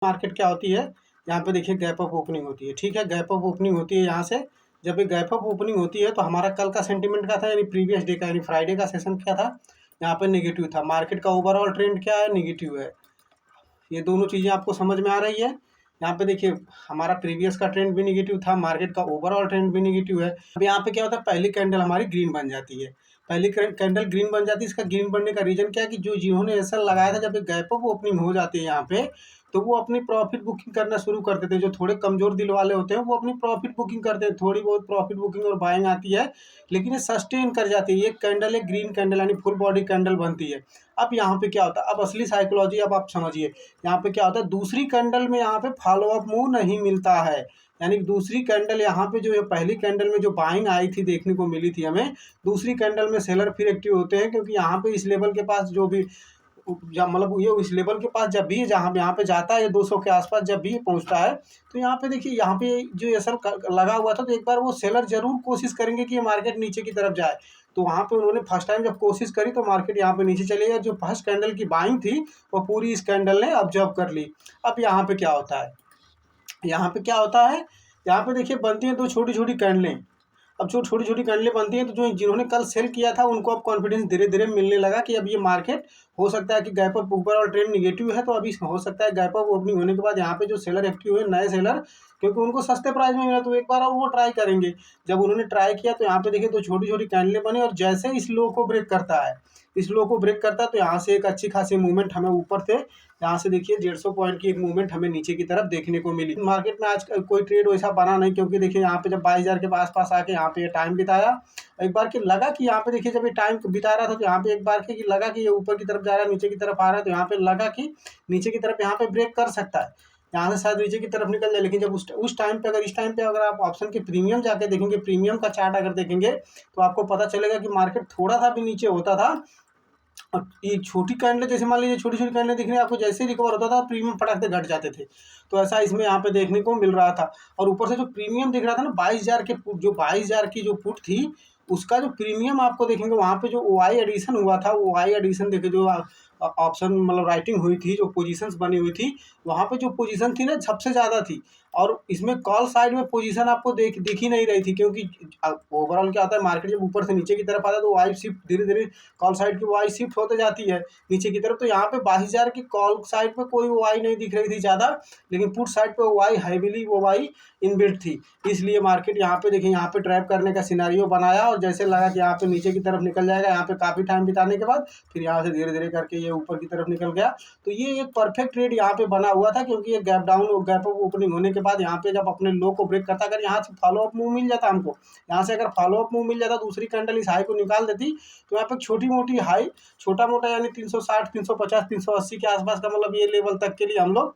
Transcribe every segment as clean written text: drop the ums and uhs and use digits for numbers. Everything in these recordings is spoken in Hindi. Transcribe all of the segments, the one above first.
मार्केट क्या होती है, यहाँ पे देखिए गैप अप ओपनिंग होती है, ठीक है। गैप अप ओपनिंग होती है यहाँ से। जब ये गैप अप ओपनिंग होती है तो हमारा कल का सेंटीमेंट क्या था, यानी प्रीवियस डे का, यानी फ्राइडे का सेशन क्या था, यहाँ पे नेगेटिव था। मार्केट का ओवरऑल ट्रेंड क्या है, नेगेटिव है। ये दोनों चीज़ें आपको समझ में आ रही है। यहाँ पे देखिए हमारा प्रीवियस का ट्रेंड भी नेगेटिव था, मार्केट का ओवरऑल ट्रेंड भी नेगेटिव है। अब यहाँ पे क्या होता है, पहली कैंडल हमारी ग्रीन बन जाती है। पहली कैंडल ग्रीन बन जाती है। इसका ग्रीन बनने का रीजन क्या है कि जिन्होंने ऐसा लगाया था, जब एक गैप अप ओपनिंग हो जाती है यहाँ पे, तो वो अपनी प्रॉफिट बुकिंग करना शुरू कर देते हैं। जो थोड़े कमजोर दिल वाले होते हैं वो अपनी प्रॉफिट बुकिंग करते हैं, थोड़ी बहुत प्रॉफिट बुकिंग और बाइंग आती है, लेकिन ये सस्टेन कर जाती है। ये कैंडल है ग्रीन कैंडल, यानी फुल बॉडी कैंडल बनती है। अब यहाँ पे क्या होता है, अब असली साइकोलॉजी अब आप समझिए। यहाँ पे क्या होता है, दूसरी कैंडल में यहाँ पे फॉलो अप मूव नहीं मिलता है, यानी दूसरी कैंडल यहाँ पे जो है, पहली कैंडल में जो बाइंग आई थी देखने को मिली थी हमें, दूसरी कैंडल में सेलर फिर एक्टिव होते हैं, क्योंकि यहाँ पे इस लेवल के पास जो भी मतलब ये इस लेवल के पास जब भी जहाँ यहाँ पे जाता है, ये 200 के आसपास जब भी पहुँचता है, तो यहाँ पे देखिए यहाँ पे जो एसएल लगा हुआ था, तो एक बार वो सेलर जरूर कोशिश करेंगे कि ये मार्केट नीचे की तरफ जाए। तो वहाँ पे उन्होंने फर्स्ट टाइम जब कोशिश करी तो मार्केट यहाँ पे नीचे चली गई। जो फर्स्ट कैंडल की बाइंग थी वो पूरी इस कैंडल ने ऑब्जर्व कर ली। अब यहाँ पे क्या होता है, यहाँ पे क्या होता है, यहाँ पे देखिए बनती हैं दो छोटी छोटी कैंडलें। अब जो छोटी छोटी कैंडलें बनती हैं, तो जो जिन्होंने कल सेल किया था उनको अब कॉन्फिडेंस धीरे धीरे मिलने लगा कि अब ये मार्केट हो सकता है कि गैप अप ऊपर और ट्रेंड निगेटिव है, तो अभी हो सकता है गैप अप ओपनिंग होने के बाद यहाँ पे जो सेलर एक्टिव हुए, नए सेलर, क्योंकि उनको सस्ते प्राइस में मिला, तो एक बार अब वो ट्राई करेंगे। जब उन्होंने ट्राई किया तो यहाँ पे देखिए तो छोटी छोटी कैंडलें बनी, और जैसे इस लो को ब्रेक करता है, इस लो को ब्रेक करता है, तो यहाँ से एक अच्छी खासी मूवमेंट हमें ऊपर से, यहाँ से देखिए 150 पॉइंट की एक मूवमेंट हमें नीचे की तरफ देखने को मिली। मार्केट में आज कोई ट्रेड वैसा बना नहीं, क्योंकि देखिए यहाँ पे जब 22,000 के आसपास आके यहाँ पे टाइम बिताया, एक बार के लगा कि यहाँ पे देखिए जब ये टाइम बिता रहा था, तो यहाँ पे एक बार के लगा कि ये ऊपर की तरफ जा रहा है, नीचे की तरफ आ रहा है, तो यहाँ पे लगा कि नीचे की तरफ यहाँ पे ब्रेक कर सकता है, यहाँ से शायद नीचे की तरफ निकल जाए। लेकिन जब उस टाइम पे, अगर इस टाइम पे अगर आप ऑप्शन के प्रीमियम जाके देखेंगे, प्रीमियम का चार्ट अगर देखेंगे, तो आपको पता चलेगा कि मार्केट थोड़ा सा भी नीचे होता था, और ये छोटी कैंडल, जैसे मान लीजिए छोटी छोटी कैंडल दिख रही है आपको, जैसे ही रिकवर होता था प्रीमियम फटाक से घट जाते थे। तो ऐसा इसमें यहाँ पे देखने को मिल रहा था। और ऊपर से जो प्रीमियम दिख रहा था ना, 22,000 के पुट, जो 22,000 की जो पुट थी, उसका जो प्रीमियम आपको देखेंगे वहाँ पे जो ओआई एडिशन हुआ था, ओआई एडिशन देखे, जो ऑप्शन मतलब राइटिंग हुई थी, जो पोजीशंस बनी हुई थी, वहाँ पे जो पोजीशन थी ना सबसे ज़्यादा थी। और इसमें कॉल साइड में पोजीशन आपको दिख ही नहीं रही थी, क्योंकि ओवरऑल क्या होता है, मार्केट जब ऊपर से नीचे की तरफ आता है तो वाई शिफ्ट धीरे धीरे कॉल साइड की वाई शिफ्ट होते जाती है नीचे की तरफ। तो यहाँ पे 22,000 की कॉल साइड पे कोई वाई नहीं दिख रही थी ज़्यादा, लेकिन पुट साइड पे वाई हैवीली वो वाई इनबिल्ट थी। इसलिए मार्केट यहाँ पे देखिए यहाँ पे ट्रैप करने का सिनारियो बनाया, और जैसे लगा कि यहाँ पे नीचे की तरफ निकल जाएगा, यहाँ पे काफ़ी टाइम बिताने के बाद फिर यहाँ से धीरे धीरे करके ये ऊपर की तरफ निकल गया। तो ये एक परफेक्ट ट्रेड यहाँ पे बना हुआ था, क्योंकि ये गैप डाउन और गैप अप ओपनिंग होने के बाद यहाँ पे जब अपने लो को ब्रेक करता, अगर यहाँ से फॉलो अप मूव मिल जाता हमको, यहाँ से अगर फॉलो अप मूव मिल जाता, दूसरी कैंडल इस हाई को निकाल देती, तो यहाँ पे छोटी मोटी हाई, छोटा मोटा यानी 360, 350, 380 के आसपास का, मतलब ये लेवल तक के लिए हम लोग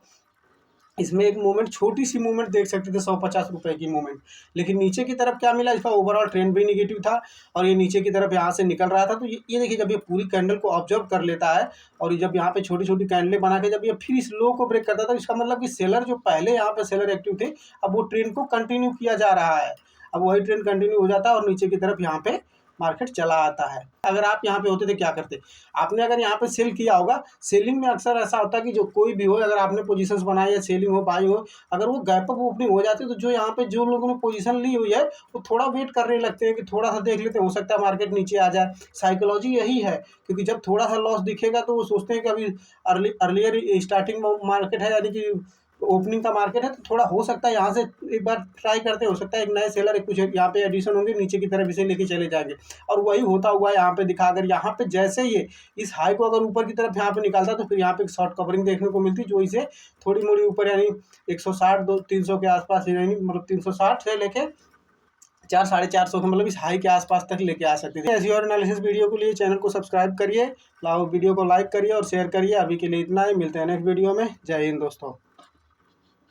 इसमें एक मूवमेंट, छोटी सी मूवमेंट देख सकते थे, 150 रुपए की मूवमेंट। लेकिन नीचे की तरफ क्या मिला, इसका ओवरऑल ट्रेंड भी निगेटिव था, और ये नीचे की तरफ यहाँ से निकल रहा था। तो ये देखिए जब ये पूरी कैंडल को ऑब्जर्व कर लेता है, और ये जब यहाँ पे छोटी छोटी कैंडलें बना के जब ये फिर इस लो को ब्रेक करता था, तो इसका मतलब कि सेलर जो पहले यहाँ पे सेलर एक्टिव थे, अब वो ट्रेंड को कंटिन्यू किया जा रहा है। अब वही ट्रेंड कंटिन्यू हो जाता है, और नीचे की तरफ यहाँ पे मार्केट चला आता है। अगर आप यहाँ पे होते तो क्या करते, आपने अगर यहाँ पे सेल किया होगा, सेलिंग में अक्सर ऐसा होता है कि जो कोई भी हो, अगर आपने पोजीशंस बनाई है, सेलिंग हो बाई हो, अगर वो गैप अप ओपनिंग हो जाती है, तो जो यहाँ पे जो लोगों ने पोजीशन ली हुई है वो थोड़ा वेट करने लगते हैं कि थोड़ा सा देख लेते हैं, हो सकता है मार्केट नीचे आ जाए। साइकोलॉजी यही है, क्योंकि जब थोड़ा सा लॉस दिखेगा तो वो सोचते हैं कि अभी अर्लियर स्टार्टिंग मार्केट है, यानी कि ओपनिंग का मार्केट है, तो थोड़ा हो सकता है यहाँ से एक बार ट्राई करते, हो सकता है एक नए सेलर कुछ यहाँ पे एडिशन होंगे, नीचे की तरफ इसे लेके चले जाएंगे। और वही होता हुआ यहाँ पे दिखा, अगर यहाँ पे जैसे ये इस हाई को अगर ऊपर की तरफ यहाँ पे निकालता, तो फिर यहाँ पे एक शॉर्ट कवरिंग देखने को मिलती, जो इसे थोड़ी मोड़ी ऊपर, यानी 160 300 के आसपास, यानी मतलब 360 से लेके 400-450 के, मतलब इस हाई के आसपास तक लेके आ सकती थी। ऐसी और एनालिसिस वीडियो के लिए चैनल को सब्सक्राइब करिए, वीडियो को लाइक करिए और शेयर करिए। अभी के लिए इतना ही, मिलते हैं नेक्स्ट वीडियो में। जय हिंद दोस्तों।